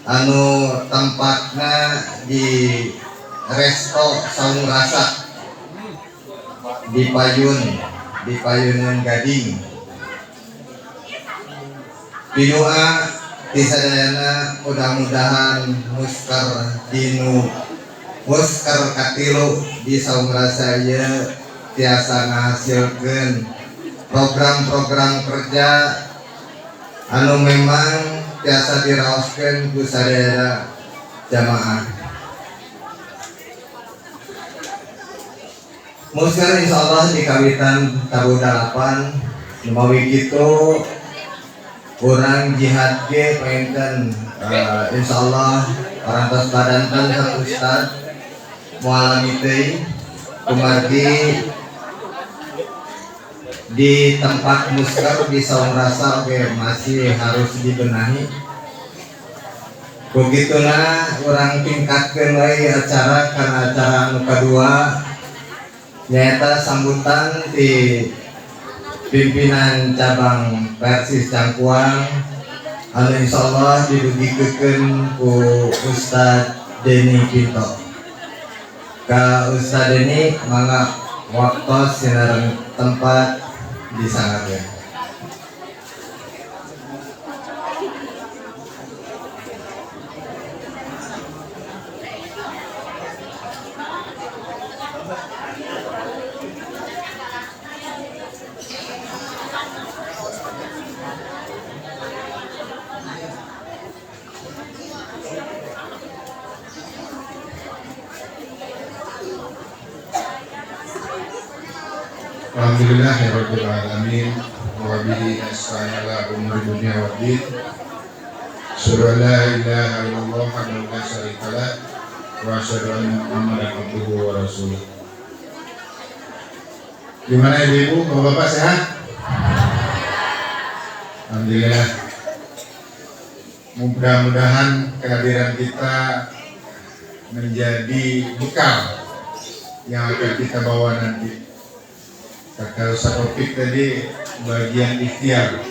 anu tempatnya di Resto Saung Rasa di Payunan Gading. Pidoa tisadayana mudah-mudahan muskar katilu di Saung Rasa ieu tiasa ngahasilkeun program-program kerja anu memang tiasa diraoskeun ku sadayana jamaah. Muskar insyaallah di kawitan tabu 8 lumawi kitu urang jihad ge painten insyaallah parantos badanten satu ustad moalami teuing kumargi di tempat muskar di Saung Rasa masih harus dibenahi. Begitulah orang tingkatkeun wae acara karena acara anu kadua nyaeta sambutan di pimpinan cabang Persis Cangkuang anu insyaallah didugikeun ku Ustad Deni Pinto. Ka Ustad Deni mangga waktos sinar tempat disangarkeun. Alhamdulillahirabbil alamin wa bihi nasta'in ala umuri dunya waddin. Asyhadu an la ilaha illallah wahdahu la syarika lah wa asyhadu anna Muhammadan abduhu wa rasuluh. Gimana ibu-ibu, bapak-bapak sehat? Alhamdulillah. Mudah-mudahan kehadiran kita menjadi bekal yang akan kita bawa nanti. Kata Ustaz Taufik tadi bagian ikhtiar.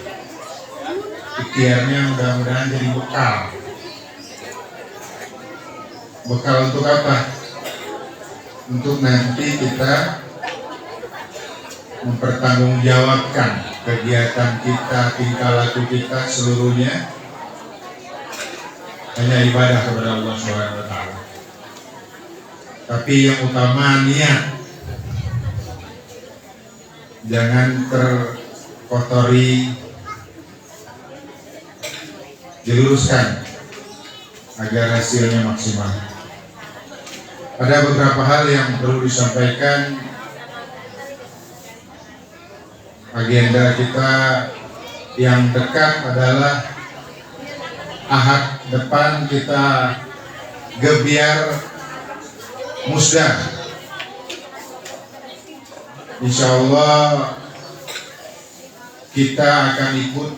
Ikhtiarnya mudah-mudahan jadi bekal. Bekal untuk apa? Untuk nanti kita mempertanggungjawabkan kegiatan kita, tingkah laku kita seluruhnya hanya ibadah kepada Allah SWT. Tapi yang utama niat. Jangan terkotori, diluruskan agar hasilnya maksimal. Ada beberapa hal yang perlu disampaikan. Agenda kita yang dekat adalah Ahad depan kita gebiar musda. Insya Allah kita akan ikut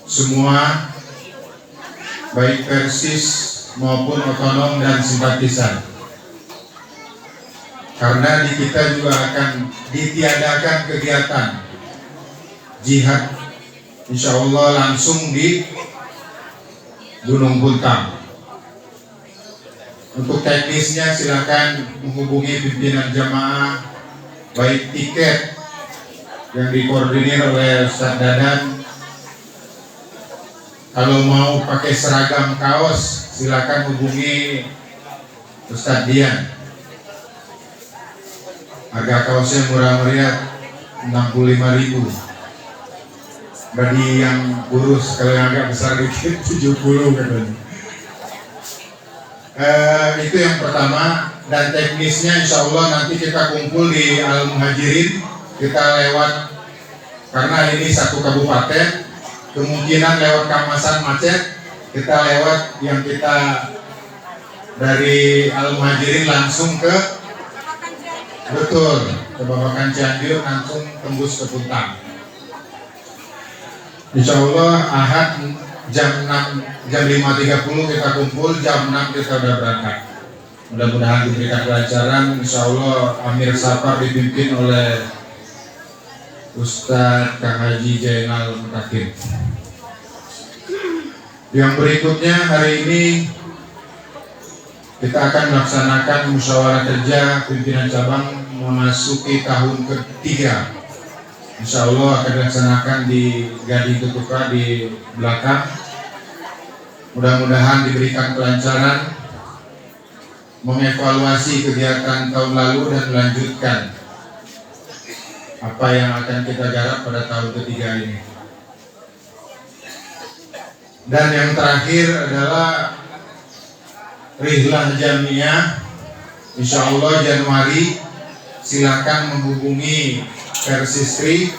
semua, baik Persis maupun otonom dan simpatisan. Karena di kita juga akan ditiadakan kegiatan jihad, insya Allah langsung di Gunung Puntang. Untuk teknisnya silakan menghubungi pimpinan jamaah, baik tiket yang dikoordinir oleh Ustaz Dadan. Kalau mau pakai seragam kaos, silakan hubungi Ustaz Dian. Harga kaosnya murah meriah, 65.000. Bagi yang kurus, kalau yang agak besar dikit 70 katanya. Itu yang pertama. Dan teknisnya insya Allah nanti kita kumpul di Al-Muhajirin. Kita lewat, karena ini satu kabupaten, kemungkinan lewat Kamasan macet. Kita lewat yang kita dari Al-Muhajirin langsung ke Babakan Cianjur, langsung tembus ke Puntang. Insya Allah Ahad jam 5.30 kita kumpul, jam 6 kita udah berangkat. Mudah-mudahan diberikan kelancaran. Insya Allah Amir Safar dipimpin oleh Ustadz Kang Haji Jainal Mutakin. Yang berikutnya hari ini kita akan melaksanakan musyawarah kerja pimpinan cabang memasuki tahun ketiga. Insya Allah akan dilaksanakan di Gading Tutuka di belakang. Mudah-mudahan diberikan kelancaran mengevaluasi kegiatan tahun lalu dan melanjutkan apa yang akan kita garap pada tahun ketiga ini. Dan yang terakhir adalah Rihlah Jamiah, insya Allah Januari. Silakan menghubungi Persistri,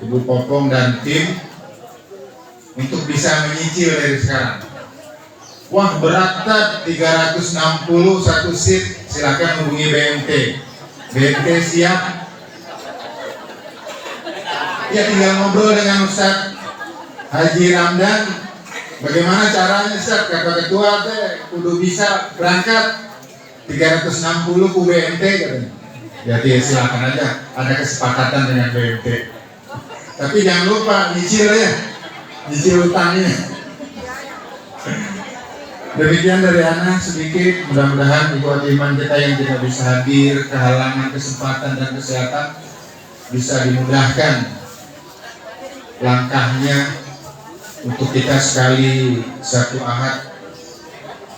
Ibu Popong dan tim untuk bisa menyicil dari sekarang. Wah berat 360 satu seat, silakan hubungi BMT. BMT siap. Ya tinggal ngobrol dengan Ustadz Haji Ramdan. Bagaimana caranya Ustadz? Kata ketua kudu bisa berangkat 360 ku BMT katanya. Ya silakan aja, ada kesepakatan dengan BMT. Tapi jangan lupa nyicil ya, nyicil utangnya. Demikian dari Ana sedikit, mudah-mudahan ikhwat iman kita yang tidak bisa hadir, kehalangan kesempatan dan kesehatan bisa dimudahkan langkahnya untuk kita sekali satu ahad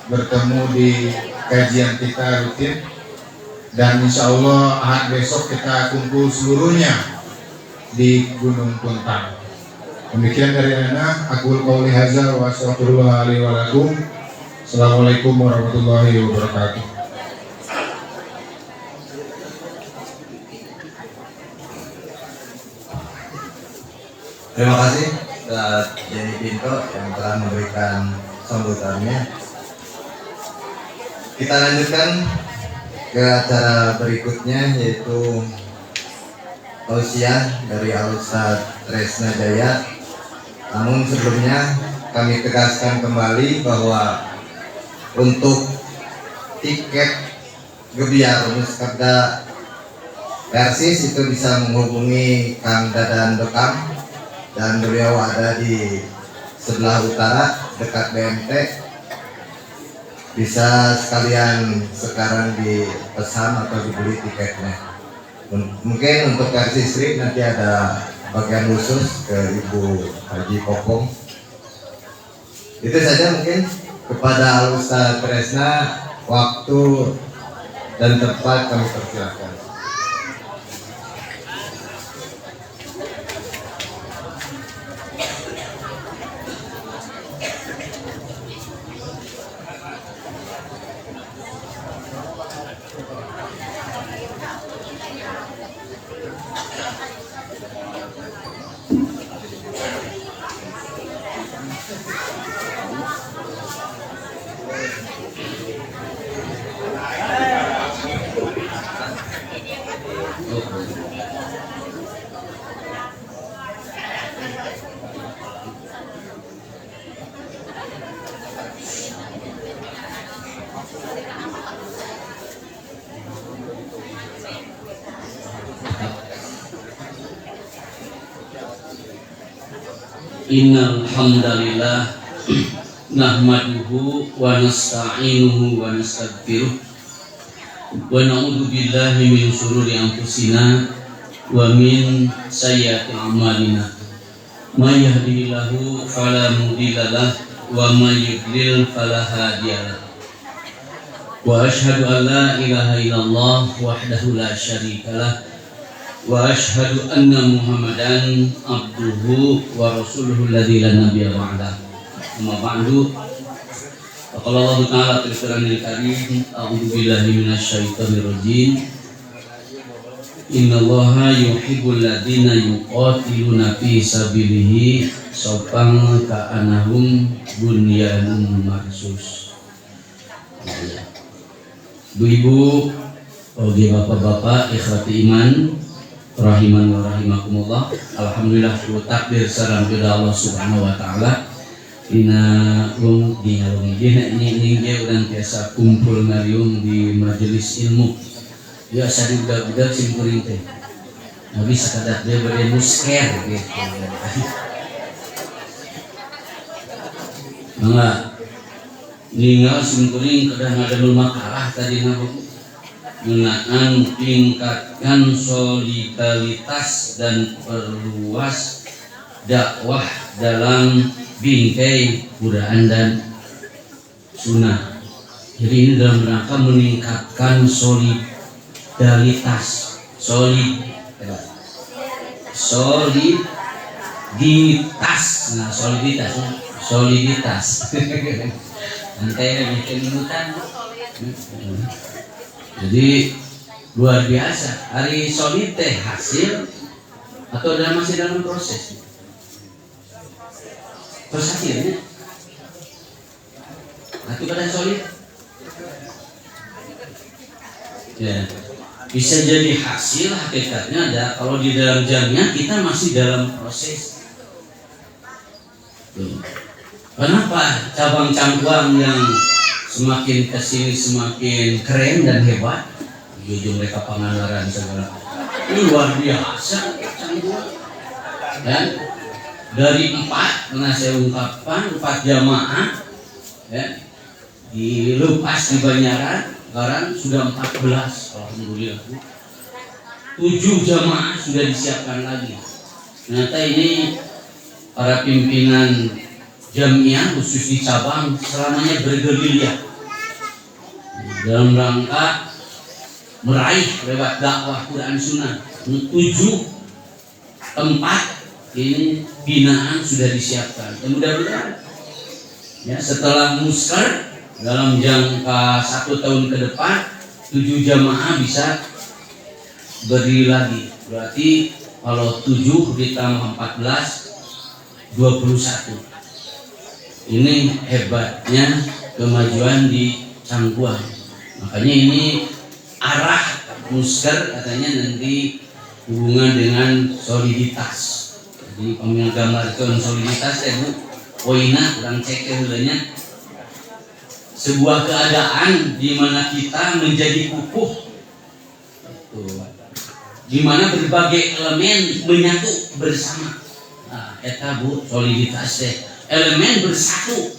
bertemu di kajian kita rutin. Dan insya Allah ahad besok kita kumpul seluruhnya di Gunung Puntang. Demikian dari Ana, aqul qouli hadza wa astaghfirullah li wa lakum. Assalamualaikum warahmatullahi wabarakatuh. Terima kasih Ustaz Jenny Pinto yang telah memberikan sambutannya. Kita lanjutkan ke acara berikutnya, yaitu tausiah dari Al-Ustaz Tresna Jaya. Namun sebelumnya kami tegaskan kembali bahwa untuk tiket Gebiar Muskerda Persis itu bisa menghubungi Kang Dadan Bekam, dan beliau ada di sebelah utara dekat BMT. Bisa sekalian sekarang dipesan atau dibeli tiketnya. Mungkin untuk versi strip nanti ada bagian khusus ke Ibu Haji Popong. Itu saja mungkin. Kepada Al-Ustaz Tresna, waktu dan tempat kami persilakan. Innal hamdalillah nahmaduhu wa nasta'inuhu wa nastaghfiruh wa na'udzu billahi min shururi anfusina wa min sayyiati a'malina. May yahdihillahu fala mudilla lahu wa may yudlil fala hadiya lahu. Wa asyhadu an la ilaha illallah wahdahu la syarika lahu wa asyhadu anna Muhammadan abduhu wa rasuluhu alladzi la nabiyya ba'da. Amma ba'du. Qala Allah Ta'ala fil Qur'anil Karim, a'udzu billahi minasyaitonir rajim. Innallaha yuhibbul ladzina yuqatiluna fi sabilihi saffan ka'annahum bunyanun marsus. Ibu-ibu, oge bapak-bapak, ikhwati iman, rahiman wa rahimakumullah. Alhamdulillah wa takbir salam kepada Allah Subhanahu wa taala. Dina wong dina wong ini urang biasa kumpul ngariung di majelis ilmu. Biasa di budak-budak simkuring teh. Nabi sakadat dia bade musker gitu. Enggak ninggal singkuring kadang ada makalah tadi nabu mengenaan tingkatkan solidaritas dan perluas dakwah dalam bingkai Quran dan Sunnah. Jadi ini dalam rangka meningkatkan soliditas, soliditas. Nanti bikin hutan. Jadi luar biasa. Hari solid teh hasil atau masih dalam proses? Terus hasilnya? Nanti pada solid. Ya, bisa jadi hasil hakikatnya ada kalau di dalam jamnya kita masih dalam proses. Tuh. Kenapa cabang-cabang yang semakin kesini semakin keren dan hebat, ujung mereka Pangandaran segala, ini luar biasa cangguang. Dan dari 4 pernah saya ungkapkan 4 jamaah, ya, dilepas di Banyaran, sekarang sudah 14, alhamdulillah. 7 jamaah sudah disiapkan lagi. Ternyata ini para pimpinan Jamiah khusus di cabang selamanya bergerilya dalam rangka meraih lewat dakwah Quran Sunnah. 7 tempat ini binaan sudah disiapkan. Dan mudah-mudahan ya setelah musker dalam jangka 1 tahun ke depan 7 jamaah bisa berdiri lagi. Berarti kalau 7 ditambah 14 21. Ini hebatnya kemajuan di Cangguang. Makanya ini arah musker katanya nanti hubungan dengan soliditas. Jadi pemilik gambarkan soliditas Bu poina kurang cek hulanya. Sebuah keadaan di mana kita menjadi kukuh. Di mana berbagai elemen menyatu bersama. Nah, eta Bu soliditas teh. Elemen bersatu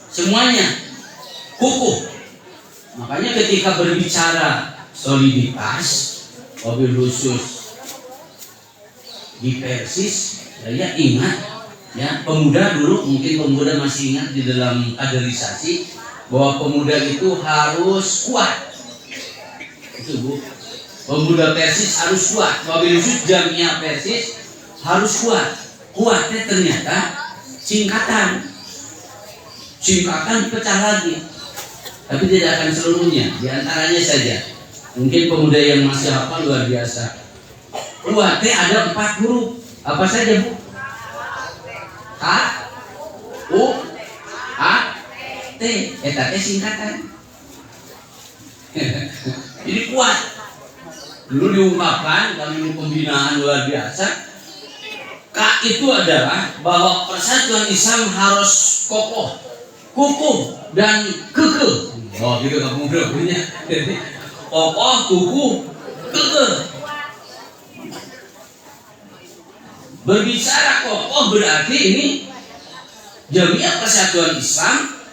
semuanya kukuh. Makanya ketika berbicara soliditas mobil khusus di Persis, saya ingat ya pemuda dulu, mungkin pemuda masih ingat di dalam kaderisasi bahwa pemuda itu harus kuat. Itu Bu, pemuda Persis harus kuat. Mobil khusus Jamiah Persis harus kuat. Kuatnya ternyata singkatan pecah lagi, tapi tidak akan seluruhnya, diantaranya saja. Mungkin pemuda yang masih hafal luar biasa. UAT ada 4 huruf, apa saja Bu? K, U, A, T. Eta teh singkatan. Jadi kuat. Dulu diungkapkan kami pembinaan luar biasa. K itu adalah bahwa persatuan Islam harus kokoh, kukuh, dan kekeh. Oh, gitu kamu udah punya. Kokoh, kukuh, kekeh. Berbicara kokoh berarti ini Jamiah Persatuan Islam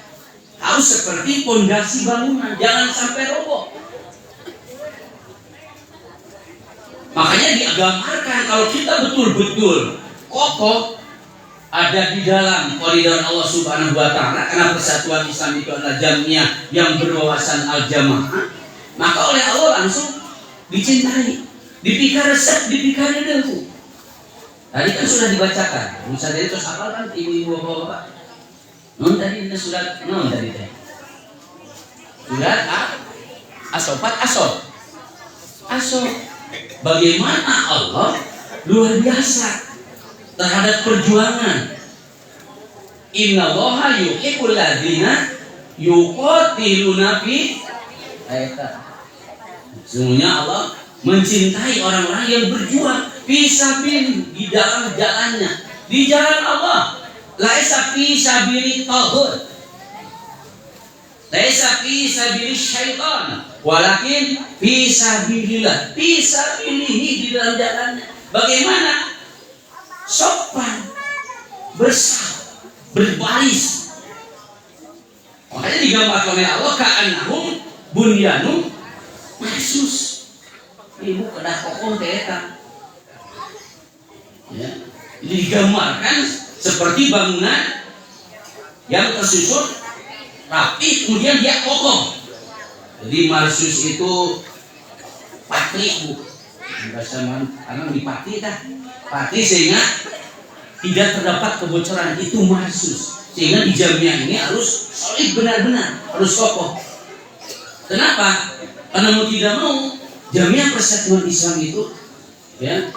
harus seperti pondasi bangunan, jangan sampai roboh. Makanya digambarkan kalau kita betul-betul kokoh ada di dalam koridor Allah Subhanahu wa taala, karena persatuan Islam itu adalah jamiah yang berwawasan al-jamaah, maka oleh Allah langsung dicintai, dipikir resep, dipikir dulu. Tadi kan sudah dibacakan, Musa dari terus hafal kan ibu-ibu bapak-bapak. Non tadi kita surat non tadi teh. Surat As-Saffat As-Saff. Bagaimana Allah luar biasa terhadap perjuangan. Innallaha yuhibbul ladzina yuqatiluna fi ayat. Sesungguhnya Allah mencintai orang-orang yang berjuang fisabilillah di dalam jalannya, di jalan Allah. Laisa fi sabili taghut, laisa fi sabili syaitan, walakin fi sabilillah, fi sabilihi di dalam jalannya. Bagaimana? Sopan, bersah, berbaris. Makanya digambarkan oleh Allah ka'annahum bunyanun marsus. Ibu kedah kokoh eta. Ya. Jadi digambarkan seperti bangunan yang tersusun rapi, kemudian dia kokoh. Jadi marsus itu patri, Bu. Bahasa karena di patri dah. Patri sehingga tidak terdapat kebocoran, itu marsus. Sehingga di jamiah ini harus solid, benar-benar harus kokoh. Kenapa? Karena mau tidak mau jamiah Persatuan Islam itu ya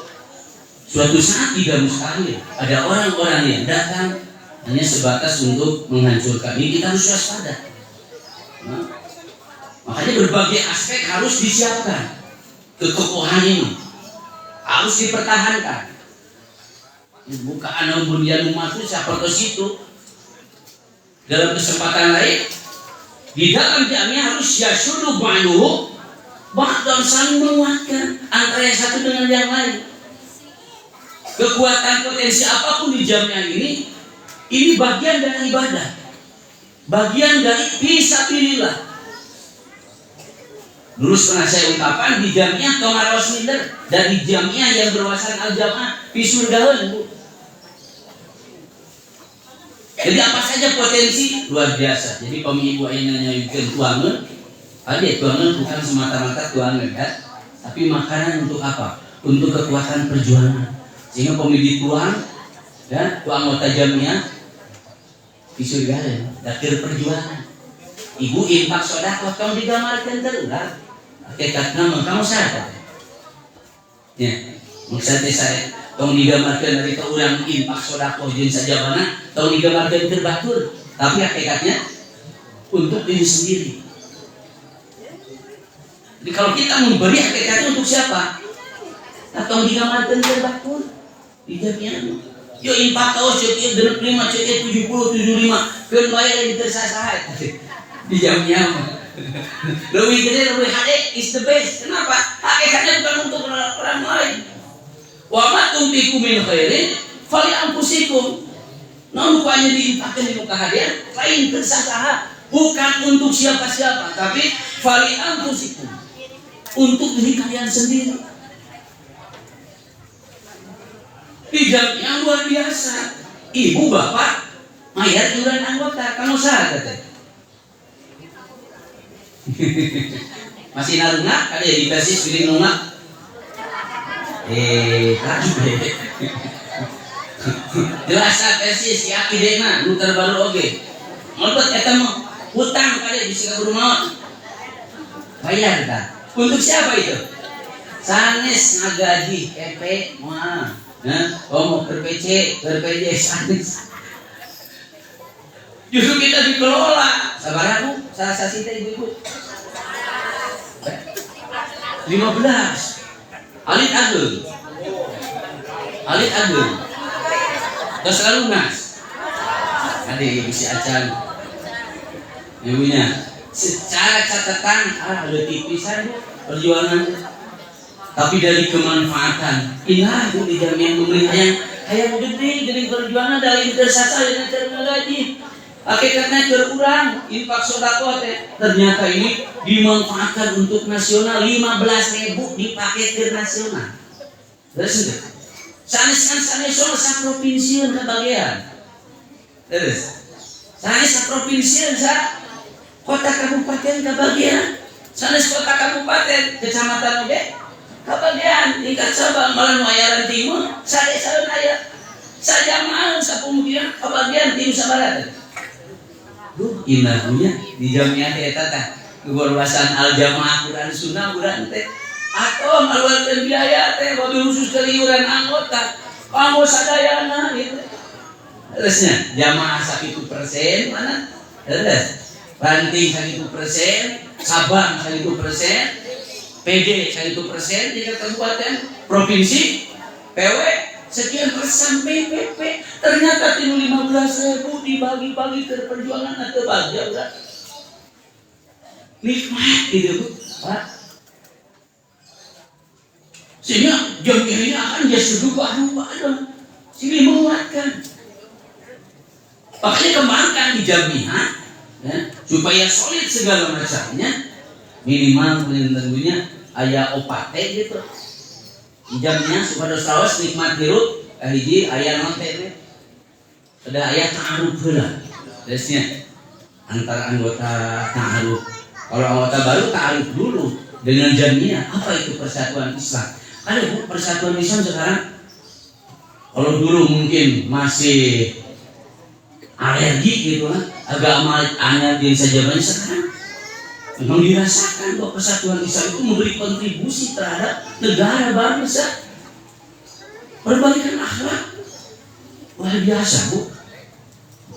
suatu saat tidak mustahil ada orang-orang yang datang hanya sebatas untuk menghancurkan. Ini kita harus waspada. Nah, makanya berbagai aspek harus disiapkan. Kekokohan ini harus dipertahankan. Bukan anak bunyan umat itu siapa ke situ. Dalam kesempatan lain di dalam jamiah harus yasudu ba'duhu ba'dan, saling menguatkan antara yang satu dengan yang lain. Kekuatan potensi apapun di jamiah ini bagian dari ibadah, bagian dari fisabilillah. Dulu pernah saya ungkapkan di jamiah Tomaros Minder dari jamiah yang berwawasan al-jamaah pisurgaun, Bu. Jadi apa saja potensi luar biasa. Jadi pemibu ainanya bikin tuangan, tuangan bukan semata-mata tuangan kan, tapi makanan untuk apa? Untuk kekuatan perjuangan. Sehingga pemilik tuang dan tuang anggota jamiah pisurgaun, dakir perjuangan. Ibu infak sedekah tong digamarkeun terulang. Hakikatna mangka sadar. Ya, maksudnya saya tong digambarkan dari orang infak sedekah jeung sajabana tong digambarkan terbatur, tapi hakikatnya untuk diri sendiri. Jadi kalau kita memberi hakikatnya untuk siapa? Tong digambarkan terbatur di jamiah. Yo infak kau cek 5 cek 70 75 keun bayar yang tersasahat di jamiah. Lebih gede, lebih hade is the best. Kenapa? Hakikatnya bukan untuk orang lain. Wa ma tunfiqu min khairin fali anfusikum. Namun hanya diinfakkan di muka hadiah lain tersasaha, bukan untuk siapa-siapa, tapi fali anfusikum, untuk diri kalian sendiri. Tidak yang luar biasa. Ibu bapak mayat iuran anggota, kamu sadar teh. Masih narunga ada di basis pilih nunga. Jelas persis ya idena nu terbaru oge. Ngelbet eta mah hutang kali bisa kabur maut. Bayar tah. Untuk siapa itu? Sanes ngagaji PP moal. Mau berPC, sanes. Justru kita dikelola. Sabar Bu, salah sasi teh ibu. 15. Alit ageung. Terus lunas. Adik bisa acan. Ibunya secara catatan ada tipisan perjuangan, tapi dari kemanfaatan inilah Bu di jamiah memberi hayang gede perjuangan dari tersasa dan tergaji. Hakikatnya terurang infak sedekah teh ternyata ini dimanfaatkan untuk nasional 15.000 dipakai ke nasional. Terus sanes sa provinsi kebagian. Terus sanes sa provinsi sa kota kabupaten kebagian. Sanes kota kabupaten kecamatan oge kebagian tingkat Sabang malah Mayaran Timur sa desa aya sajamaah sa pemukiman kebagian tim sabarat. Inahunya di jamiah eta teh keberwasan al-jamaah Quran sunnah Quran teh atau meluarkan biaya teh wabil khusus keliuran anggota kamu sadayana gitu. Terusnya jamaah 1% mana? Terus ranting 1%, Sabang 1%, PD 1% di kabupaten, provinsi, PW sekian persen PPP, ternyata 15.000 dibagi-bagi ke perjuangan atau bahagia udah nikmat gitu Pak. Sehingga jamiah ini akan jadi berubah-ubah dong, sini menguatkan. Makanya kembangkan di jamiah ya, supaya solid segala macamnya. Minimal tentunya aya opate gitu. Di jamiah supaya sawas nikmat hirup hiji aya note ada aya ta'aruf heula. Terusnya antara anggota ta'aruf. Kalau anggota baru ta'aruf dulu dengan jamiah. Apa itu persatuan Islam? Ada Bu persatuan Islam sekarang. Kalau dulu mungkin masih alergi gitu kan, agama alergi saja banyak, sekarang memang dirasakan bahwa persatuan Islam itu memberi kontribusi terhadap negara bangsa, perbaikan akhlak luar biasa Bu.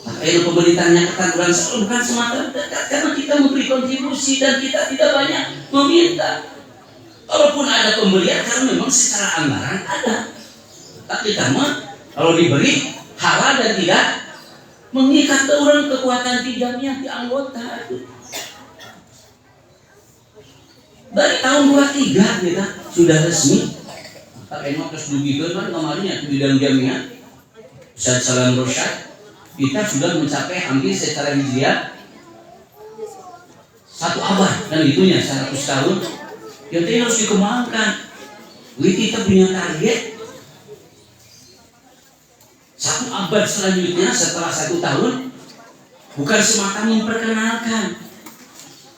Makanya pemerintahnya ketat bukan semata dekat karena kita memberi kontribusi dan kita tidak banyak meminta. Kalaupun ada pemberian karena memang secara anggaran ada. Tapi kita kalau diberi halal dan tidak mengikat ke orang kekuatan tidaknya di anggota itu. Dari tahun 23 kita sudah resmi. Pak Eno terus dugikan kan kemarin ya di bidang jamiah Ustaz Salam Rosyad kita sudah mencapai hampir secara hijriah 1 abad dan itunya 100 tahun. Yang ini harus dikembangkan. Jadi kita punya target 1 abad selanjutnya setelah 1 tahun bukan semata memperkenalkan,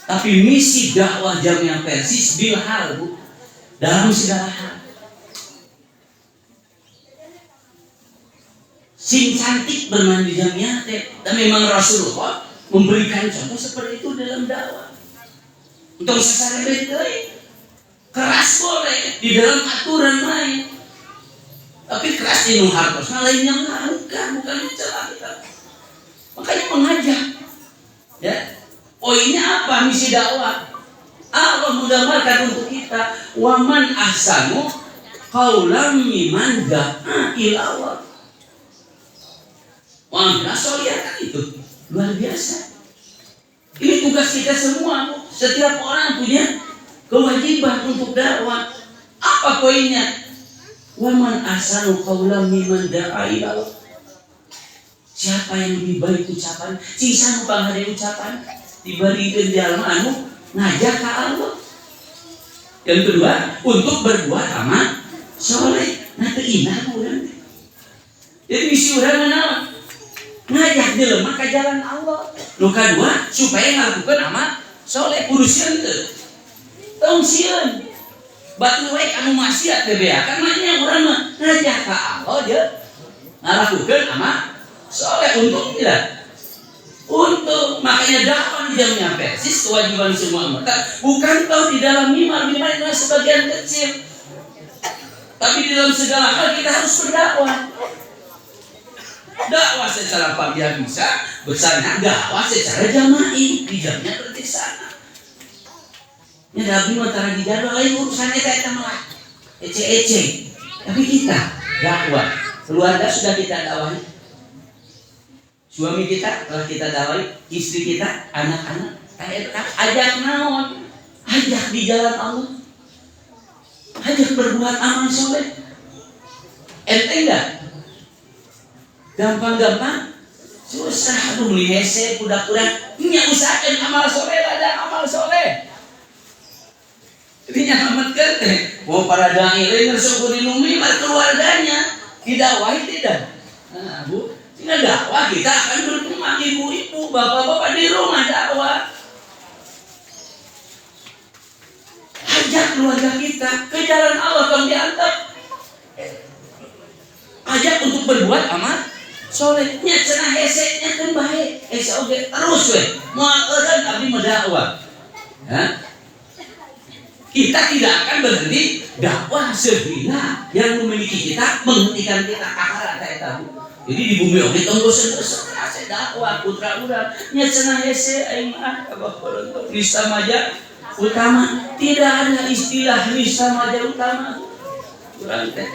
tapi misi dakwah Jamiah Persis bilhal Bu, dalam segala hal. Sing cantik bermain di jamiah dan memang Rasulullah memberikan contoh seperti itu dalam dakwah. Untuk secara betul keras boleh di dalam aturan lain. Tapi keras di hartos, lainnya bukan mencela kita. Makanya mengajak. Ya, poinnya apa misi dakwah? Allah menggambarkan untuk kita, waman ahsanu qaulan mimman da'a ila Allah. Wah, kan itu luar biasa. Ini tugas kita semua. Setiap orang punya kewajiban untuk dakwah. Apa poinnya? Waman ahsanu qaulan mimman da'a ila Allah. Siapa yang lebih baik ucapan? Sisa bang ada ucapan diberikan jalma anu ngajak ke Allah. Yang kedua, untuk berbuat amal soleh. Nah indah urang. Jadi misi urang naon? Ngajak jelema ke jalan Allah. Nu kadua, supaya ngelakukan amal soleh urusieun teu. Tong sieun. Batu wae anu maksiat teh bea. Karena nya urang mah ngajak ka Allah je ngalakukeun amal soleh untuk tidak. Untuk makanya dakwah di Jamiah Persis kewajiban semua anggota bukan tahu di dalam mimar itu sebagian kecil. Tapi di dalam segala hal kita harus berdakwah. Dakwah secara fardiyah bisa, besarnya dakwah secara jama'i di Jamiah Persis sana. Ya Nabi antara di jadwal lain urusannya kita malah ece-ece. Tapi kita dakwah, keluarga sudah kita dakwahi, suami kita telah kita dakwahi, istri kita, anak-anak, ajak naon, ajak di jalan Allah, ajak berbuat amal soleh. Enteng enggak? Gampang-gampang, susah aduh beli hese, kuda-kuda, nya usahakan amal soleh, ada amal soleh. Ini nyelamatkan mau para dai lain syukuri numi keluarganya didakwahi tidak. Nah, Bu, tinggal dakwah kita akan bertemu ibu-ibu, bapak-bapak di rumah dakwah. Ajak keluarga kita ke jalan Allah yang diantar. Ajak untuk berbuat amal soleh. Nya cenah hese nya kan bae. Hese oge terus we. Moal eureun abdi mendakwah. Ya. Kita tidak akan berhenti dakwah sehingga yang memiliki kita menghentikan kita kakara eta tahu. Jadi di bumi oge tong bosen-bosen asa dakwah putra urang nya cenah hese aing mah kabakolot nista maja utama. Tidak ada istilah nista maja utama. Urang teh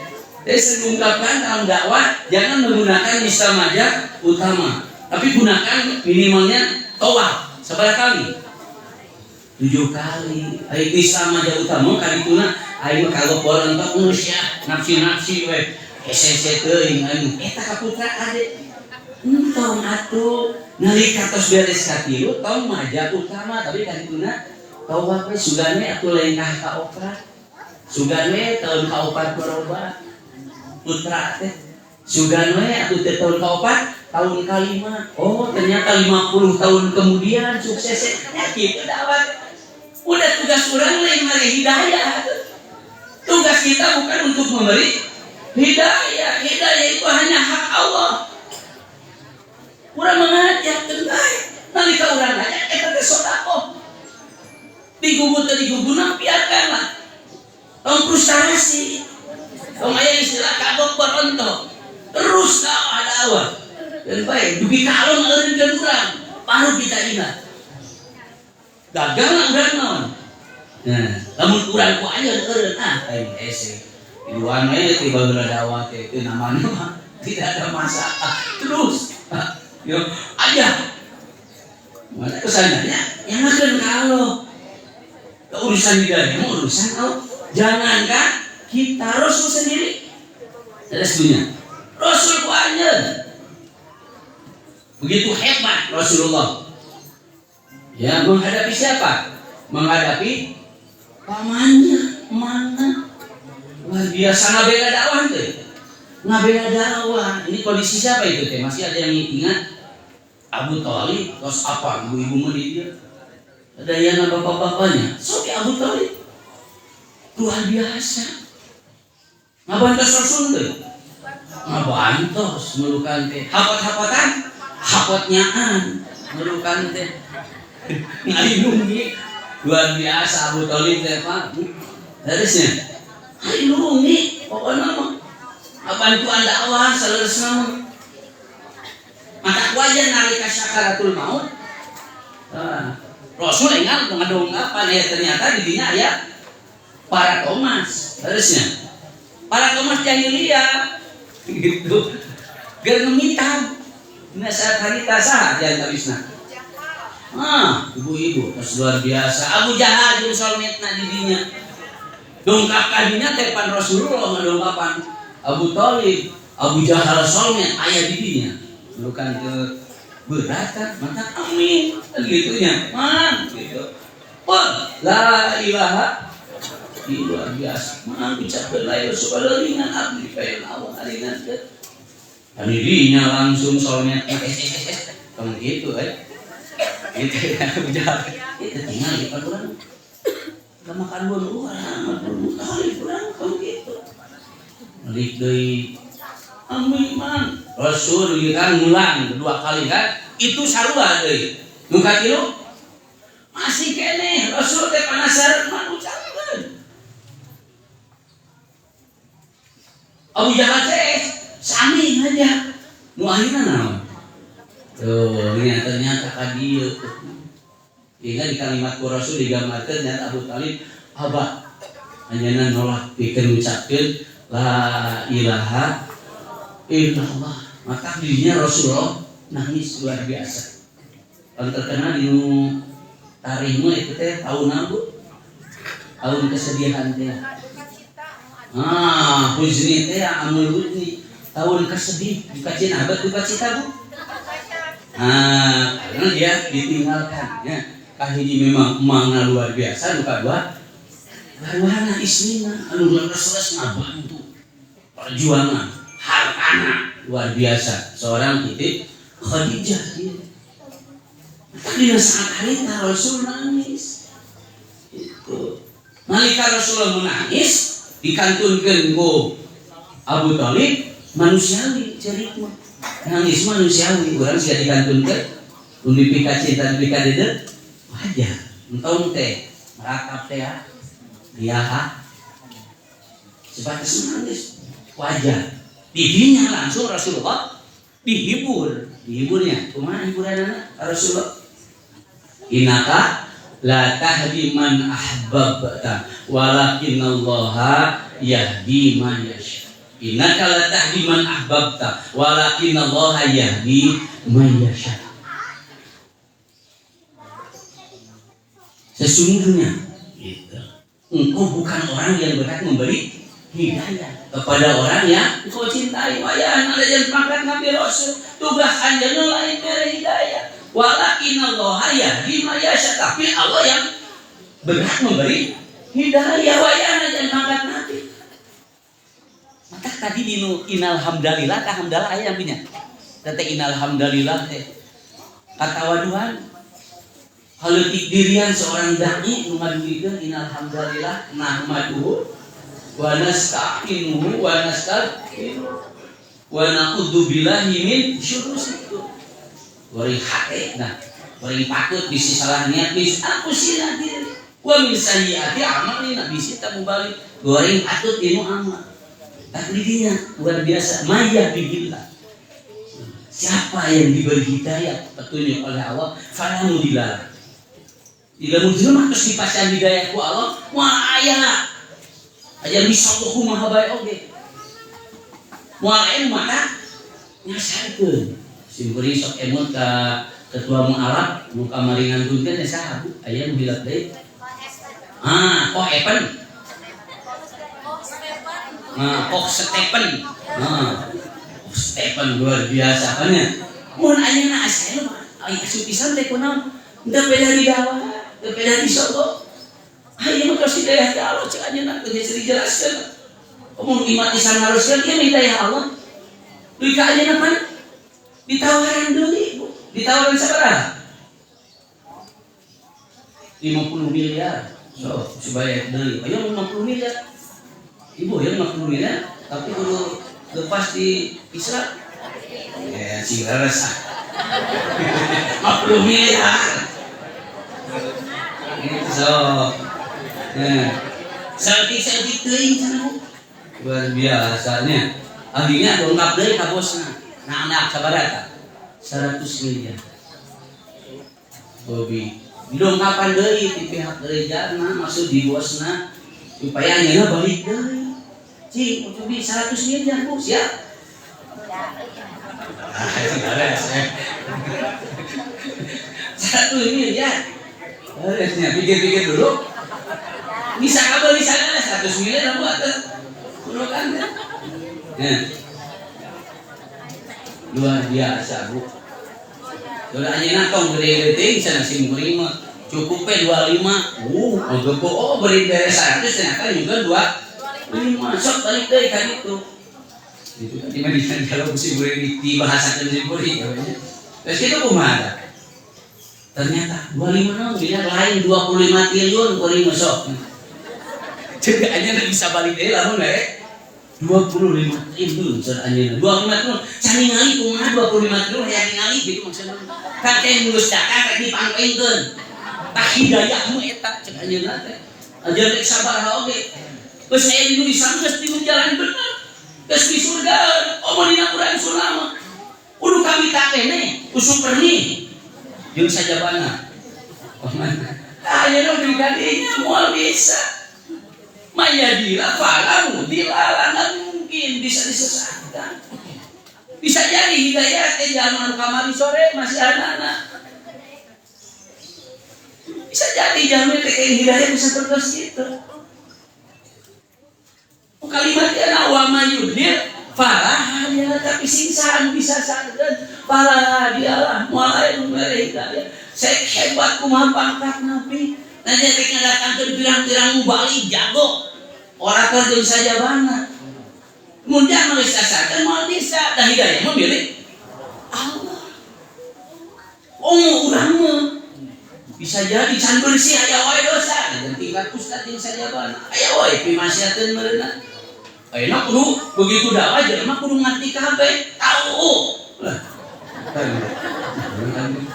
mengungkapkan dalam dakwah jangan menggunakan nista maja utama, tapi gunakan minimalnya tawaf seberapa kali? 7 kali. Aing bisa maja utama kali tuna aing kalau poran tok manusia nafsi-nafsi we hese teuing aing eta ka putra ade Entong atuh nalika tos beres katilu tong maja utama tapi kadituna tawaf sugane atuh lengkah ka opat. Sugane tahun ka-4 berobat. Putra teh sugane atuh teh tahun ka-4 tahun ka-5. Oh, ternyata 50 tahun kemudian suksesnya kitu dawat. Udah tugas orang lain memberi hidayah. Tugas kita bukan untuk memberi hidayah. Hidayah itu hanya hak Allah. Urang mengajak tengah, nalika urang ngajak eta teh sedekah. Digubuna biarkanlah. Tong frustrasi. Tong aya istilah kagok berontok. Terus dakwah. Dan baik, dugi kalon eureun urang, baru kita ingat. Gagal urang naon. Nah, lamun urang ku aya eureun aing ese. Iluan we tiba heula dakwah teh teu namana mah tidak ada masalah. Terus yo aja. Mana kesananya? Yang akan kalau urusan hidayah urusan Allah. Jangankan kita Rasul sendiri. Restunya. Rasul ku anjeun. Begitu hebat Rasulullah. Ya, menghadapi siapa? Menghadapi pamannya, mana? Luar biasa ngabela dakwah tuh. Ngabela dakwah. Ini kondisi siapa itu teh? Masih ada yang ingat? Abu Thalib, terus apa? Ibu-ibu mau dia. Ada yang bapak-bapaknya. Sopi Abu Thalib. Luar biasa. Ngabantos Rasul tuh. Ngabantos melukan teh. Hapot-hapotan, hapotnyaan melukan teh. Ngalindungi. Luar biasa Abu Thalib teh Pak. Harusnya. Ngalindungi. Pokoknya mah. Bantuan dakwah saleresna. Maka wajar nalika sakaratul maut. Rasul ingat ngadonggapan ya ternyata di dinya aya para Thomas harusnya. Para Thomas jahiliyah gitu. Geus ngemitan. Dina saat harita saha yang tabisna. Ibu-ibu terus luar biasa. Abu Jahal jeung solmetna di dinya. Dongkap kadinya teh pan Rasulullah ngadongkapan Abu Thalib, Abu Jahal solmet aya di dinya. Bukan ke beratan, maka amin gitunya, gitu. Wah, la ilaha luar biasa. Ucapkan la ilaha supaya ringan abdi kayak awal ringan teh. Ani dinya langsung soalnya kamu gitu Gitu ya, udah. Itu tinggal di orang. Enggak makan dulu kali kurang kamu gitu. Balik deui amin man. Rasul kan ngulang kedua kali kan itu sarua deui nu katilu masih keneh Rasul teh panasaran mah ucapkeun Abu Jahal teh sami aja nu akhirna naon tuh ternyata ka dieu ingat di kalimat Rasul digambarkeun ternyata Abu Thalib abah anjeunna nolak pikeun ucapkeun la ilaha illallah. Maka dirinya Rasulullah nangis luar biasa. Kalau terkenal di tarihmu itu teh tahun apa? Tahun kesedihan teh. Huzni teh amul huzni. Tahun kesedih, duka cita, duka cita bu. Karena dia ditinggalkan. Ya, kahiji memang emangna luar biasa, duka dua. Laluana ismina, anu leres ngabantu perjuangan, hartana. Luar biasa seorang titik Khadijah gitu. Tapi saat harita Rasul nangis itu. Nalika Rasul menangis dikantunkeun ku Abu Thalib manusiawi ceritna. Nangis manusiawi urang sia dikantunkeun undi pika cinta pika dedeu wajar. Entong teh merakap teh diaha sebatas nangis wajar. Didinya langsung Rasulullah dihiburnya. Kumaha hiburanana Rasulullah? Innaka la tahdi man ahbabta walakinallaha yahdi man yasha. Innaka la tahdi man ahbabta walakinallaha yahdi man yasha. Sesungguhnya gitu. Engkau bukan orang yang berhak memberi hidayah. kepada orang yang engkau cintai. Wayah ada yang pangkat Nabi Rasul, tugas anjeunna lain mere hidayah. Walakin Allah yahdi may yasha, tapi Allah yang berhak memberi hidayah. Wayah ada yang pangkat Nabi. Maka tadi dinu innal hamdalillah ka hamdalah aya namanya. Tete innal hamdalillah teh kata waduhan haleutik dirian seorang dai nu ngadugikeun innal hamdalillah nahmaduhu wa nasta'inuhu wa nastaghfiruh wa na'udzu billahi min syururi wari hate nah wari patut bisi salah niat bis aku sila diri wa min sayyiati amalina bisi ta mubalik wari patut dinu amal takdirnya luar biasa. Maya bibillah. Siapa yang diberi hidayah petunjuk oleh Allah, fala mudillah. Ila mudillah terus dipasang hidayah ku Allah, wah aya. Aja misalku maha bae oge. Moal maka nyasakeun. Simpuri sok emot ka ketua mualaf nu kamaringan dunkeun ya saha Bu? Aya nu hilap deui. Epen. Kok Stephen, Stephen luar biasa kan ya. Mun ayeuna asal mah, asup pisan teh kunaon? Teu beda di dawa, teu beda di sogo. Ayeuna mah terus hidayah ti Allah cek ayeuna teu geus dijelaskeun. Mun iman isan haruskeun ieu hidayah Allah. Duit ka ayeuna pan ditawaran deui, Bu. Ditawaran sabaraha? 50 miliar. So, supaya deui. Ayo 50 miliar. Ibu yang 50 miliar, tapi kudu lepas di Isra. Ya, sih resah. 50 miliar. Gitu so. Selfie teuing sana Bu. Luar biasanya. Akhirnya dongkap deui ka bosna. Nah, anak sabaraha? 100 miliar. Bobi. Didongkapan deui di pihak gerejana, maksud di bosna supaya ayeuna balik deui. Cing, cobi 100 miliar Bu, siap? Satu miliar. Harusnya pikir-pikir dulu. Bisa kabel di sana 100 miliar buat dulu kan? Nah, luar biasa Bu. Sudah aja tong gede-gede bisa nasi murima. Cukupnya 25. Beri beres 100 ternyata juga 2 masuk balik deh kan itu kan dimana kalau si murid dibahasakan si murid terus itu kumaha ternyata 25 miliar lain 25 triliun kuring masuk jadi aja bisa balik deh lamun 25 triliun soalnya 25 triliun cari ngali kumaha 25 triliun yang ngali gitu maksudnya kakek ngurus dakar kakek dipangpengkeun tak hidayahmu eta cek anjeunna teh aja rek sabar oge. Terus saya dulu disangka di jalan benar, terus di surga, omongin Quran sulama, udah kami tak kene, usung perni, jauh saja bana, ayo dong digadinya mual bisa, maya dila, falamu dilala, nggak mungkin bisa disesatkan, bisa jadi hidayah zaman kamari sore masih anak-anak, bisa jadi jamin kayak hidayah bisa terus gitu. Kalimatnya awama yudhir parah dia tapi singsaan bisa sadar parah dialah mulai mereka saya hebat kumaha pangkat Nabi nanti ketika datang ke pirang-pirang mubalik jago orator jeung saja bana mudah bisa sadar mau bisa dah hidayah memilih Allah urang bisa jadi can bersih aya wae dosa dan tingkat ustaz jeung saja bana aya wae pimasiateun meureunna. Enak kudu begitu dakwah jelema kudu ngerti kabeh, tahu.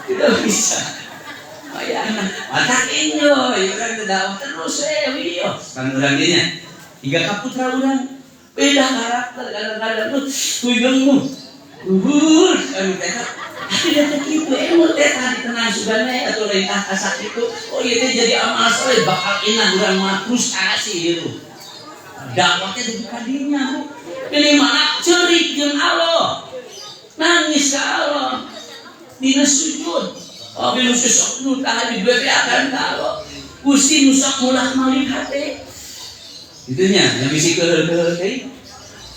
Tidak bisa. Ayana, matak inyo, ya kan dakwah terus wiyo. Kan urang dinya. 3 kaputra urang. Beda karakter kadang-kadang tuh gengmu. Luhur anu teh. Tapi dia kitu emu teh tadi tenang sugane atau lain asak itu. Oh ieu teh jadi amal soleh bakal enak urang mah frustasi gitu. Dakwahnya itu kadinya Bu. Pilih mana cerik jeung Allah. Nangis ke Allah. Dina sujud. Abi nu susuk nu tahan dibebeakan ka Allah. Gusti nu sok mulah malih hate. Itunya yang bisi keul-keul teh.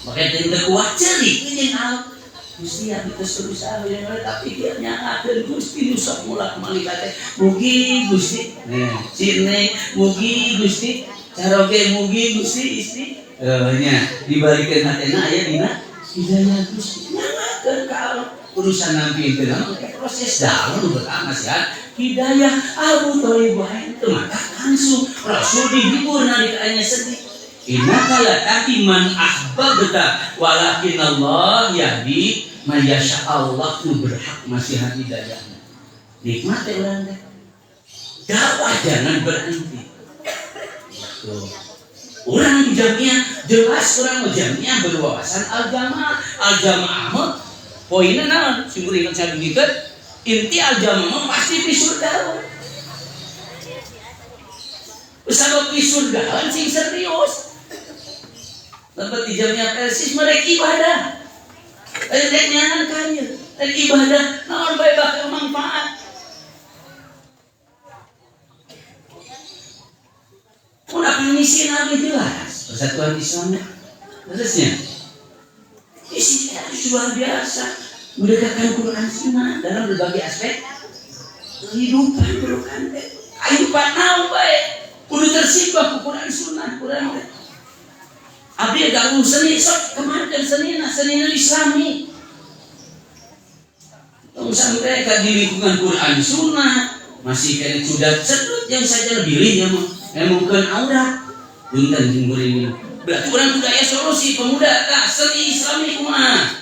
Makanya teu kuat cerik jeung alam. Gusti abdi terus berusaha yang tapi dia nyangkakeun Gusti nu sok mulak malih teh. Mugi Gusti. Nah, sine mugi Gusti. Caroge mugi Gusti istri. Nya dibalikeun hatena aya dina hidayah Gusti. Nyangkakeun ka alam. Urusan nabi itu proses dalam beramasya hidayah Abu Thalib itu maka langsung Rasul dihibur nalikanya sedih. Innaka latahdi man ahbabta walakin Allah yahdi man yasha. Allah tu berhak masih hidayahnya. Nikmat orang teh. Dakwah jangan berhenti. Tuh. Orang di jamiah jelas orang jamiah berwawasan al-jamaah poinnya naon sumber saya begitu inti al-jamaah pasti di surga. Usah di surga sing serius. Lepas di jamnya persis mereka ibadah. Rek nyahan kaya, rek ibadah, naon bae bakal manfaat. Udah misi Nabi jelas, persatuan Islam. Terusnya, isinya itu luar biasa, mendekatkan Quran Sunnah dalam berbagai aspek kehidupan berkante. Kehidupan naon bae, kudu tersibak Quran Sunnah, Quran. Abdi gabung seni, sok kemarin seni Islami. Tong sampai di lingkungan Quran Sunnah masih kena sudah sedut yang saja lebih linya mungkin aurat punten jenggur ini. Berarti orang budaya solusi pemuda tak seni Islami kumaha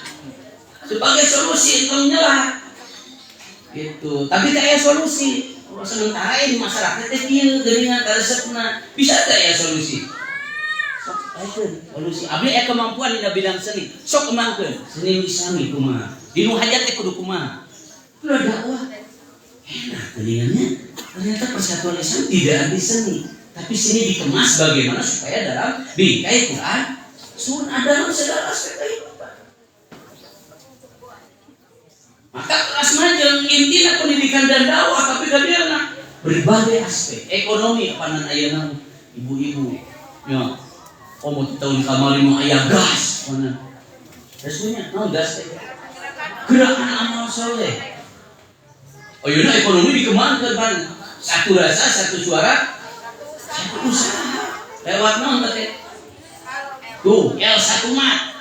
sebagai solusi untuk menyelah gitu. Tapi kayak solusi sementara di masyarakat kecil dengan resepna bisa tak ya solusi. Solusi abdi kemampuan di bidang seni sok kemangkeun seni Islami kumaha dinu hajat teh kudu kumaha udah dakwah enak telingannya. Ternyata persatuan Islam tidak anti seni tapi seni dikemas bagaimana supaya dalam bingkai Quran Sunnah dalam segala aspek kehidupan. Maka kelas majeng intinya pendidikan dan dakwah tapi kadang berbagai aspek ekonomi panan ayeuna ibu-ibu ya mau tahun kamari mau ayah gas mana resminya gas gerakan amal soleh. Oh yuna ekonomi dikembangkan kan satu rasa satu suara satu usaha lewat non teh tuh L1 mat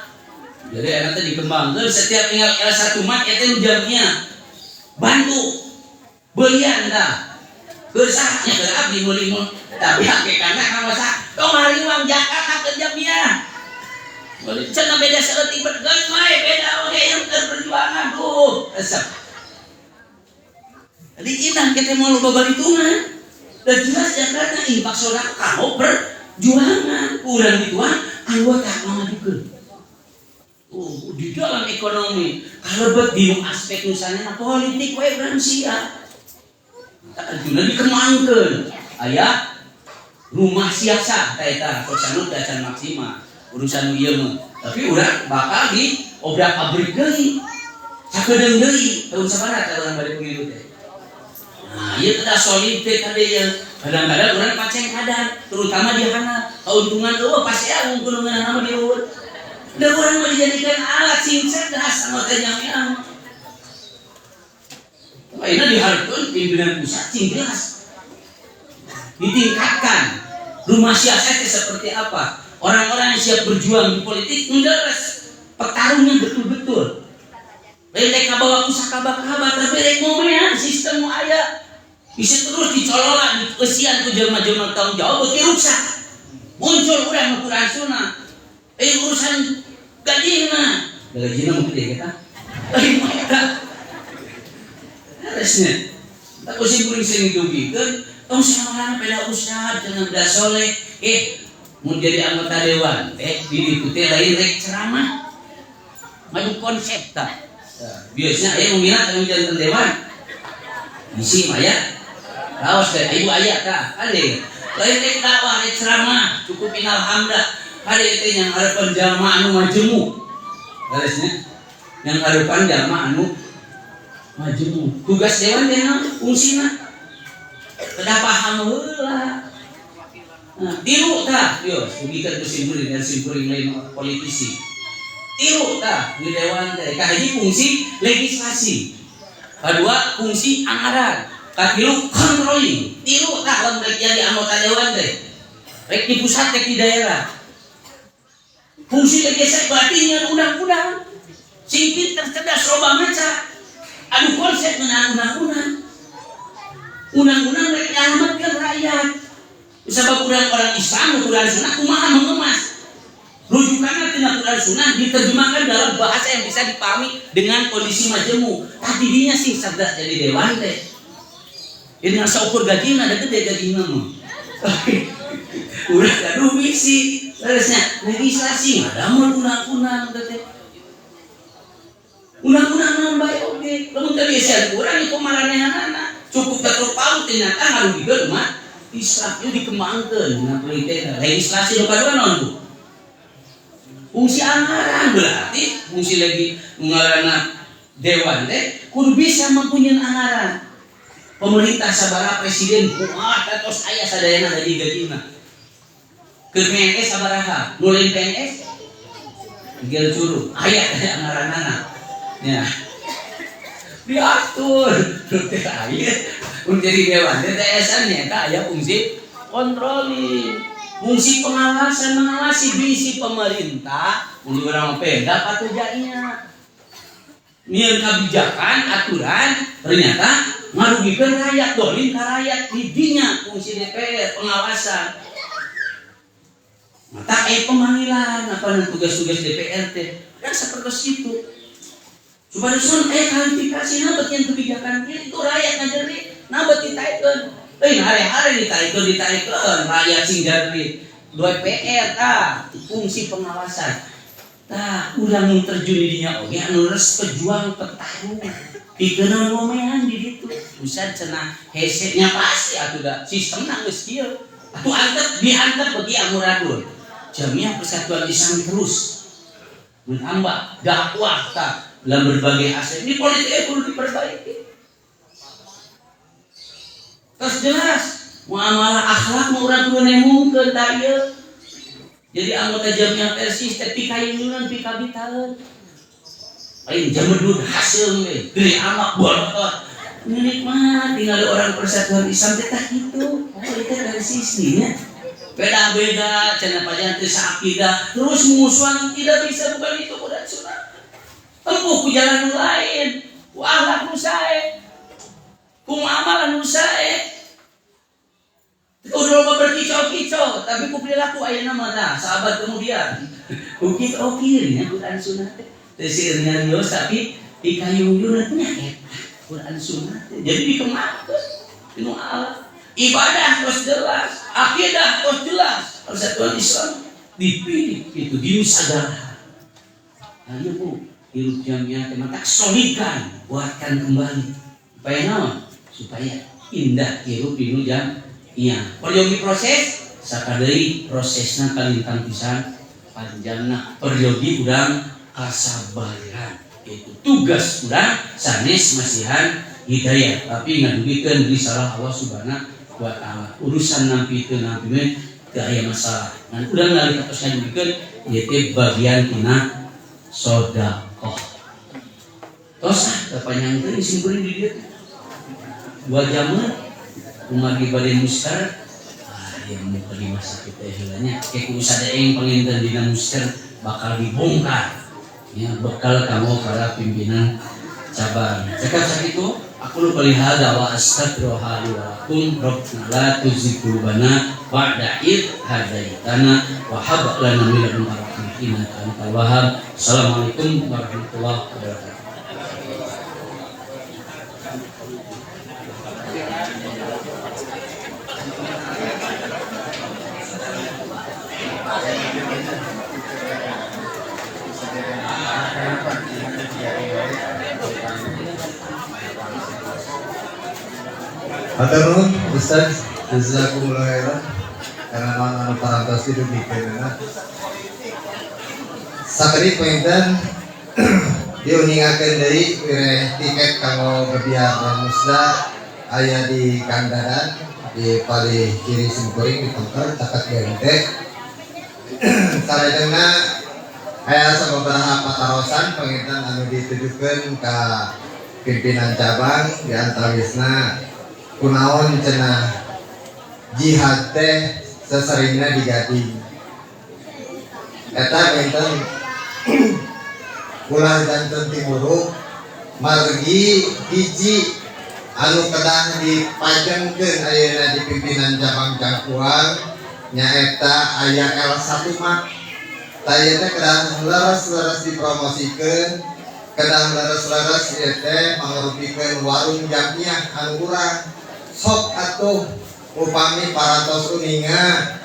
jadi nanti dikembangkan setiap tinggal L1 mat itu jamnya bantu belian dah bersahnya berab di mulimun tapi hakikatnya kan masa kemari uang Jakarta ke jamnya cenah beda seletik bergeus wae beda oge yang berjuangan tuh resep. Jadi inang kita mau lupa balitungan dan jelas Jakarta infak sodak kamu perjuangan kurang dituan anggota mengajukan. Di dalam ekonomi kalau di aspek nusanya politik wae urang sia. Arjuna dikembangkan aya rumah siasa eta sosanut dacan maksimal urusan ieu mah tapi urang bakal di obrak pabrik deui sakedeung deui tahun sabaraha urang bari pemilu teh. Nah ieu teh solid teh kadeueung kadang-kadang urang paceng kadang terutama di hana keuntungan eueuh pasti unggul ngeunah nama dieueuh da urang mah dijadikan alat sing cerdas anu teh nyamiang. Akhirnya diharapkan pimpinan pusat jelas ditingkatkan rumah siasatnya seperti apa orang-orang yang siap berjuang di politik menderes petarungnya betul-betul lelek kabawa kusakaba-kaba tapi lelek momen sistem aya bisa terus dicololan di kesian ku jelma-jelma tanggung jawab beuki rusak muncul urang Quran Sunnah urusan gajina mungkin dia kita lain mereka resnya tak usah kuring sering dugikeun tong samarana beda ustad dengan beda soleh mau jadi anggota dewan diikuti lain rek ceramah maju konsep tak biasanya meminat dengan jantan dewan isi aya raos teh ibu aya tah ade lain rek dakwah rek ceramah cukup alhamdulillah ade teh yang harapan jamaah anu majemuk resnya yang harapan jamaah anu majemuk tugas dewan teh fungsina kedah paham heula. Nah, diru tah yo dugikeun ku simkuring dan simkuring lain politisi. tilu tah di dewan teh. Kahiji fungsi legislasi, kedua fungsi anggaran, katilu controlling, tilu tah lamun jadi anggota dewan teh. Baik di pusat baik di daerah. Fungsi legislasi berarti nyeun undang-undang. Sing pinter cerdas loba maca. Adu konsep meunang undang-undang. Undang-undang mereka nyalamatkeun rakyat. Sabab orang Islam Quran Sunnah kumaha mengemas. Rujukannya tina Quran Sunnah diterjemahkan dalam bahasa yang bisa dipahami dengan kondisi majemuk. Tadi dinya sih cerdas jadi dewan teh. Ini asa ukur gajina ada gede gajina mah. Udah gaduh misi. Terusnya legislasi ada mau undang-undang teh. Undang-undang non baik oke. Lamun teu bisa kurang ieu maranehanana. Cukup ketuk paut ternyata ngarugikeun umat Islam itu dikembangkeun dina penelitian. Legislasi nu kadua naon tuh? Fungsi anggaran berarti fungsi lagi ngaranna dewan teh kudu bisa mempunyai anggaran. Pemerintah sabaraha presiden kumaha tos aya sadayana dari gajina. Keur PNS sabaraha? Nulain PNS gel curug aya anggaranana. Ya. Diatur teh aya menjadi dewan TTS-an ya aya fungsi kontroling, fungsi pengawasan mengawasi bisi pemerintah mun urang Pemda patujanya nyieun kebijakan aturan ternyata ngarugikeun rakyat dolim ka rakyat didinya fungsi DPR pengawasan. Mata pemanggilan apa tugas-tugas DPR teh kan seperti itu. Supaya sun kualifikasi nabat yang kebijakan itu rakyat ngajari nabat ditaikeun. Hari-hari ditaikeun rakyat sing jadi DPR tah fungsi pengawasan. Tah urang nu terjun di dinya oge anu res pejuang petarung. Dikeunaan momehan di ditu. Usah cenah hese-nya pasti atuh da sistemna geus kieu. Atuh diantep bagi amuradul. Jamiah Persatuan Islam terus menambah dakwah tah dalam berbagai aspek. Ini politik perlu diperbaiki. Terus jelas muamalah akhlak mau urang kudu nemungkeun tah ieu. Jadi anggota Jamiah Persis teh pikayunan pikabitaeun. Lain jamedud hasil we, gede amak bolotot. Milik mah tinggal orang Persatuan Islam teh tah kitu. Politik dari sisinya beda-beda cenah pajan teh sakidah terus musuhan tidak bisa bukan itu Quran Sunnah. Tempuh ku jalan lain, ku akhlak nu sae, ku amalan nu sae. Udah loba berkicau-kicau, tapi ku perilaku ayeuna mah tah sahabat kemudian. Ku kitu nya Quran Sunnah teh. Teu sieun nyarios tapi dikayung-yunna nya eta Quran Sunnah teh. Jadi dikembangkeun dinu Allah. Ibadah terus jelas, akidah terus jelas. Persatuan Islam dipilih itu di Nusagara. Nah, iya Bu. Hidup Jamiah tak solidkan, buatkan kembali supaya naon? Supaya indah hidup di Jamiah. Peryogi proses, sakadari prosesna kalintang pisan panjangna. Peryogi udang kasabaran. Itu tugas udang sanes masihan hidayah. Tapi ngadugikeun risalah Allah Subhanahu wa Ta'ala. Urusan nampi teu nampi teu aya masalah. Ngan udang nalika tos ngadugikeun ieu teh bagian tina sedekah. Tos panjang teh disimpeun di dieu. 2 jam umagi bade muster. Yang mau di masa kita heulanya kayak ku sadaeng panginten dina muster bakal dibongkar. Ya bekal kamu para pimpinan cabang. Cekap sakitu aku lu balihada wa astaghfirullaha li wa lakum rabbana la tuzigh qulubana ba'da id hadaitana wa hab lana min ladunka rahmatan innaka antal wahhab. Assalamualaikum warahmatullahi wabarakatuh. Hatur nuhun Ustaz, jazakumullah khairan karena anu parantos hidup dikeunana. Sakali pointen diuningakeun deui tiket kanggo berbiar musda aya di kandaran di paling kiri simkuring di tempat takat gente. Saredengna Aya sababaraha patarosan penginten anu ditujukeun ka pimpinan cabang di antawisna kunaon cenah jihad teh seseringna digading. Eta penginten ulah janten timuruk margi hiji anu kedah dipajengkeun ayeuna di pimpinan cabang Cangkuang nyaeta aya L1 Mak. Taya teh kedah leres-leres dipromosikeun, kedah leres-leres ieu teh mangrupikeun warung jamiah anu urang. Sok atuh upami parantos kuninga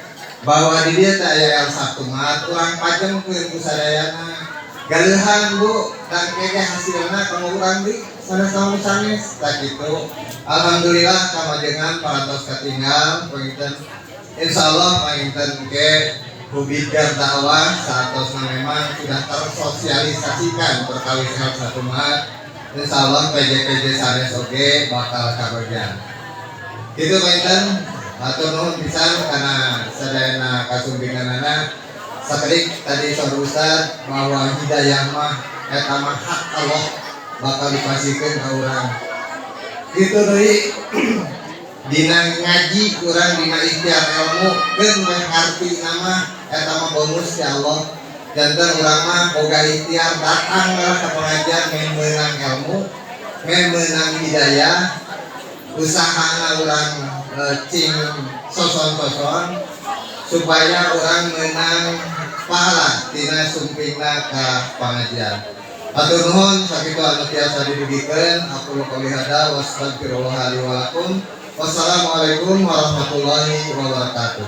bahwa di dieu teh aya L1 Mak urang pajengkeun ku sadayana. Galeuhan Bu, dan kayaknya hasilna kamu urang di sanes-sanes tak kitu. Alhamdulillah kamajengan parantos katinggal penginten insyaallah panginten ke hubidar dakwah saatosna memang sudah tersosialisasikan perkawis L1 Mak. Insyaallah PJ-PJ sanes oge bakal kabagian. Kitu panginten atur nuhun pisan kana sadayana kasumbinganana. Sakedik tadi saudara Ustaz bahwa hidayah mah eta mah hak Allah bakal dipasikeun ka urang. Kitu deui dina ngaji kurang dina ikhtiar ilmu keun meh artina mah eta mah bonus ti Allah. Janten urang mah boga ikhtiar datang ka pengajian men meunang ilmu, men meunang hidayah, usahana urang cing soson-soson supaya orang menang pahala tina sumpingna ka pengajian. Atur nuhun sakitu anu tiasa didugikeun aku qouli hada wa astaghfirullah li wa lakum. Wassalamualaikum warahmatullahi wabarakatuh.